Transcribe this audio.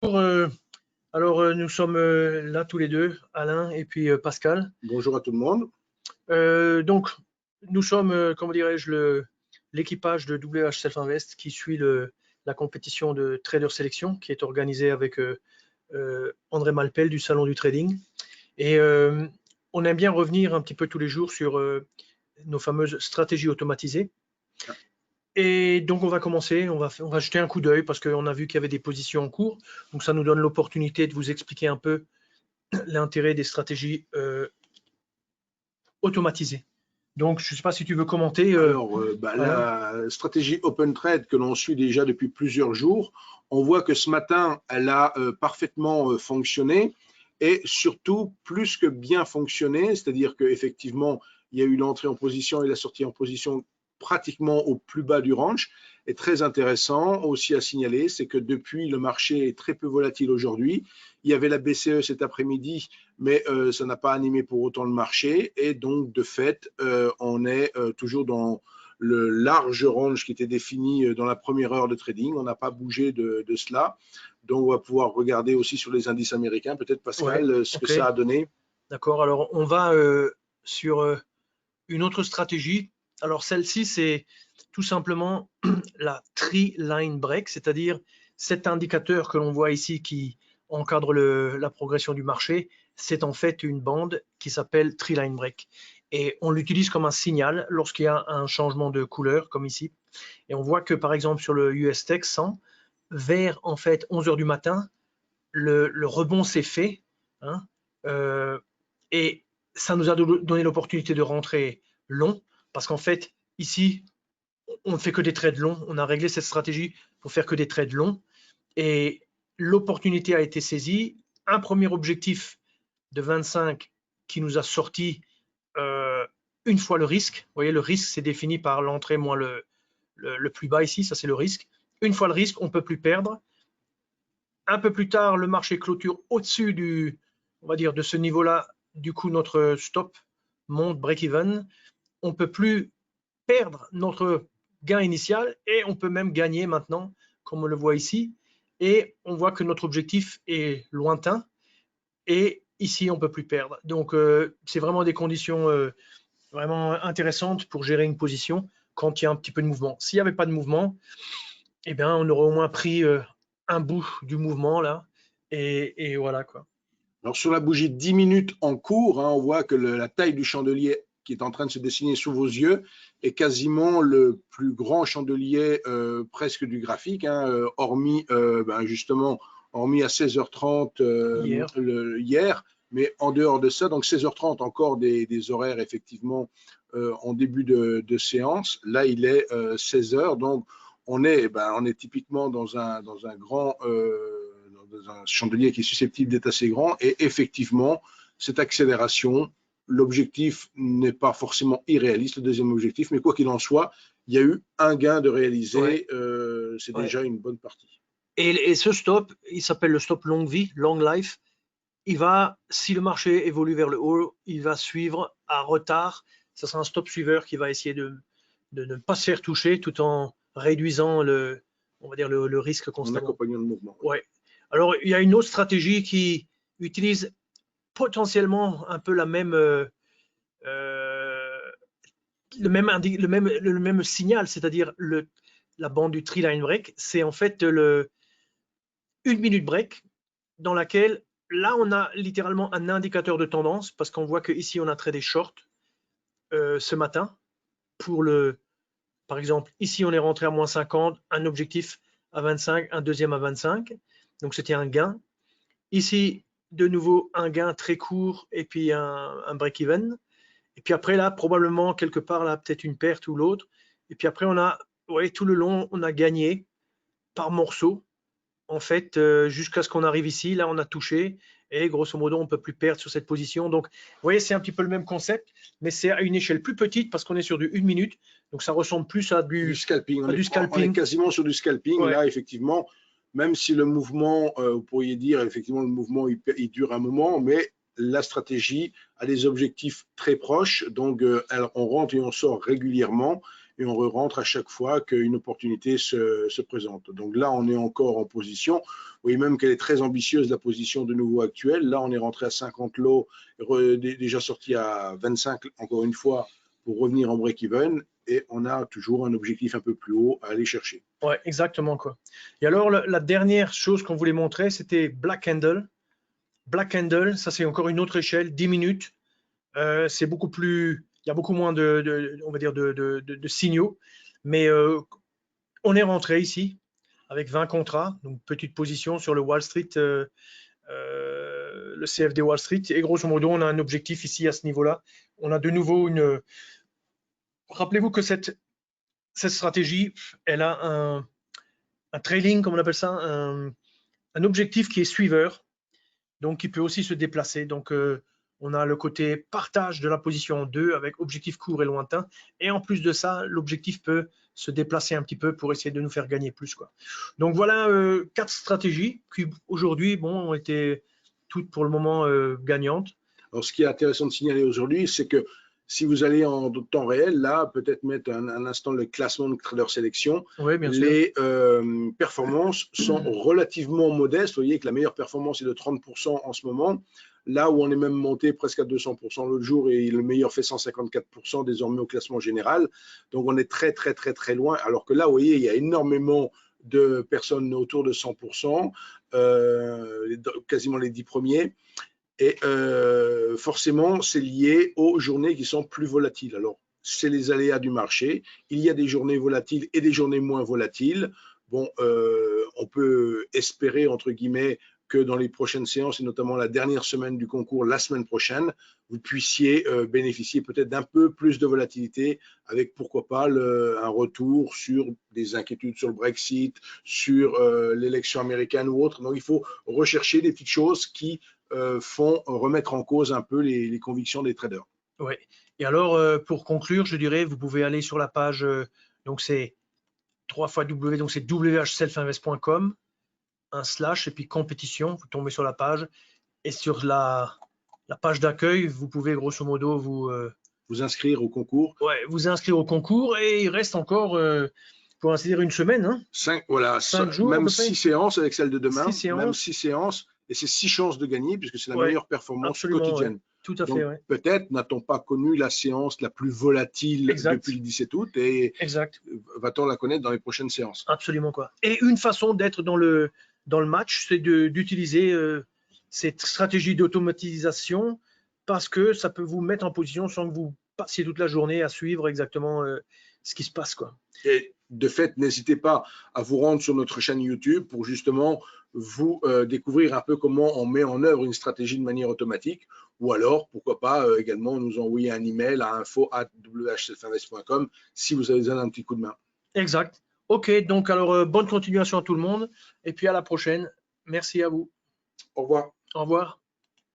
Nous sommes là tous les deux, Alain et puis Pascal. Bonjour à tout le monde. Donc, nous sommes, comment dirais-je, l'équipage de WH Self Invest qui suit la compétition de Trader Sélection qui est organisée avec André Malpel du Salon du Trading. Et on aime bien revenir un petit peu tous les jours sur nos fameuses stratégies automatisées. Et donc, on va commencer, on va jeter un coup d'œil parce qu'on a vu qu'il y avait des positions en cours. Donc, ça nous donne l'opportunité de vous expliquer un peu l'intérêt des stratégies automatisées. Donc, je ne sais pas si tu veux commenter. La stratégie Open Trade que l'on suit déjà depuis plusieurs jours, on voit que ce matin, elle a parfaitement fonctionné et surtout plus que bien fonctionné, c'est-à-dire qu'effectivement, il y a eu l'entrée en position et la sortie en position pratiquement au plus bas du range. Et très intéressant aussi à signaler, c'est que depuis, le marché est très peu volatile aujourd'hui. Il y avait la BCE cet après-midi, mais ça n'a pas animé pour autant le marché. Et donc, de fait, on est toujours dans le large range qui était défini dans la première heure de trading. On n'a pas bougé de cela. Donc, on va pouvoir regarder aussi sur les indices américains, peut-être Pascal, ce que ça a donné. D'accord. Alors, on va sur une autre stratégie. Alors, celle-ci, c'est tout simplement la Tree Line Break, c'est-à-dire cet indicateur que l'on voit ici qui encadre la progression du marché. C'est en fait une bande qui s'appelle Tree Line Break. Et on l'utilise comme un signal lorsqu'il y a un changement de couleur, comme ici. Et on voit que, par exemple, sur le US Tech 100, vers en fait 11 h du matin, le rebond s'est fait. Hein, et ça nous a donné l'opportunité de rentrer long, parce qu'en fait, ici, on ne fait que des trades longs. On a réglé cette stratégie pour faire que des trades longs. Et l'opportunité a été saisie. Un premier objectif de 25 qui nous a sorti une fois le risque. Vous voyez, le risque, c'est défini par l'entrée moins le plus bas ici. Ça, c'est le risque. Une fois le risque, on ne peut plus perdre. Un peu plus tard, le marché clôture au-dessus on va dire, de ce niveau-là. Du coup, notre stop monte break-even. On ne peut plus perdre notre gain initial et on peut même gagner maintenant, comme on le voit ici. Et on voit que notre objectif est lointain et ici, on ne peut plus perdre. Donc, c'est vraiment des conditions vraiment intéressantes pour gérer une position quand il y a un petit peu de mouvement. S'il n'y avait pas de mouvement, eh bien, on aurait au moins pris un bout du mouvement là. Et voilà quoi. Alors sur la bougie 10 minutes en cours, on voit que la taille du chandelier qui est en train de se dessiner sous vos yeux est quasiment le plus grand chandelier presque du graphique, hormis justement hormis à 16h30 hier, mais en dehors de ça, donc 16h30 encore des horaires effectivement en début de séance. Là, il est 16h, donc on est typiquement dans un grand dans un chandelier qui est susceptible d'être assez grand et effectivement, cette accélération, l'objectif n'est pas forcément irréaliste, le deuxième objectif, mais quoi qu'il en soit, il y a eu un gain de réaliser, c'est déjà une bonne partie. Et ce stop, il s'appelle le stop longue vie, long life. Il va, si le marché évolue vers le haut, il va suivre à retard. Ce sera un stop suiveur qui va essayer de ne pas se faire toucher tout en réduisant on va dire le risque constamment. En accompagnant le mouvement. Ouais. Alors, il y a une autre stratégie qui utilise potentiellement un peu le même signal, c'est-à-dire la bande du Tree Line Break. C'est en fait une minute break dans laquelle, là, on a littéralement un indicateur de tendance parce qu'on voit qu'ici, on a tradé short ce matin. Par exemple, ici, on est rentré à moins 50, un objectif à 25, un deuxième à 25. Donc, c'était un gain. Ici, de nouveau, un gain très court et puis un break-even. Et puis après, là, probablement, quelque part, là, peut-être une perte ou l'autre. Et puis après, tout le long, on a gagné par morceaux. En fait, jusqu'à ce qu'on arrive ici, là, on a touché. Et grosso modo, on ne peut plus perdre sur cette position. Donc, vous voyez, c'est un petit peu le même concept, mais c'est à une échelle plus petite parce qu'on est sur du 1 minute. Donc, ça ressemble plus à du scalping. On est quasiment sur du scalping. Ouais. Là, effectivement, même si le mouvement, vous pourriez dire, effectivement, le mouvement, il dure un moment, mais la stratégie a des objectifs très proches. Donc, on rentre et on sort régulièrement. et on rentre à chaque fois qu'une opportunité se présente. Donc là, on est encore en position. Vous voyez même qu'elle est très ambitieuse, la position de nouveau actuelle. Là, on est rentré à 50 lots, déjà sorti à 25, encore une fois, pour revenir en break-even. Et on a toujours un objectif un peu plus haut à aller chercher. Ouais, exactement, quoi. Et alors, la dernière chose qu'on voulait montrer, c'était Black Candle. Black Candle, ça c'est encore une autre échelle, 10 minutes. C'est beaucoup plus, il y a beaucoup moins on va dire de signaux, mais on est rentré ici avec 20 contrats, donc petite position sur le Wall Street, le CFD Wall Street, et grosso modo, on a un objectif ici à ce niveau-là. On a de nouveau une. Rappelez-vous que cette stratégie, elle a un trailing, comme on appelle ça, un objectif qui est suiveur, donc qui peut aussi se déplacer. Donc, on a le côté partage de la position en deux avec objectif court et lointain. Et en plus de ça, l'objectif peut se déplacer un petit peu pour essayer de nous faire gagner plus, quoi. Donc voilà 4 stratégies qui aujourd'hui ont été toutes pour le moment gagnantes. Alors, ce qui est intéressant de signaler aujourd'hui, c'est que si vous allez en temps réel, là, peut-être mettre un instant le classement de Trader Sélection, oui, bien sûr. les performances sont relativement modestes. Vous voyez que la meilleure performance est de 30% en ce moment, là où on est même monté presque à 200% l'autre jour et le meilleur fait 154% désormais au classement général. Donc, on est très, très, très, très loin. Alors que là, vous voyez, il y a énormément de personnes autour de 100%, quasiment les 10 premiers. Et forcément, c'est lié aux journées qui sont plus volatiles. Alors, c'est les aléas du marché. Il y a des journées volatiles et des journées moins volatiles. Bon, on peut espérer, entre guillemets, que dans les prochaines séances, et notamment la dernière semaine du concours, la semaine prochaine, vous puissiez bénéficier peut-être d'un peu plus de volatilité avec, pourquoi pas, un retour sur des inquiétudes sur le Brexit, sur l'élection américaine ou autre. Donc, il faut rechercher des petites choses qui font remettre en cause un peu les convictions des traders. Oui. Et alors, pour conclure, je dirais, vous pouvez aller sur la page, donc c'est 3 fois W, donc c'est whselfinvest.com, un slash et puis compétition, vous tombez sur la page et sur la page d'accueil, vous pouvez grosso modo vous inscrire au concours. Ouais, vous inscrire au concours et il reste encore, pour ainsi dire, une semaine. Hein, 5 jours, même 6 séances avec celle de demain, même 6 séances et c'est 6 chances de gagner puisque c'est la meilleure performance quotidienne. Ouais. Tout à fait. Donc, peut-être n'a-t-on pas connu la séance la plus volatile depuis le 17 août et va-t-on la connaître dans les prochaines séances? Absolument, quoi. Et une façon d'être dans le match, c'est d'utiliser cette stratégie d'automatisation parce que ça peut vous mettre en position sans que vous passiez toute la journée à suivre exactement ce qui se passe, quoi. Et de fait, n'hésitez pas à vous rendre sur notre chaîne YouTube pour justement vous découvrir un peu comment on met en œuvre une stratégie de manière automatique, ou alors, pourquoi pas, également nous envoyer un email à info@whselfinvest.com si vous avez besoin d'un petit coup de main. Exact. Ok, donc alors bonne continuation à tout le monde et puis à la prochaine. Merci à vous. Au revoir. Au revoir.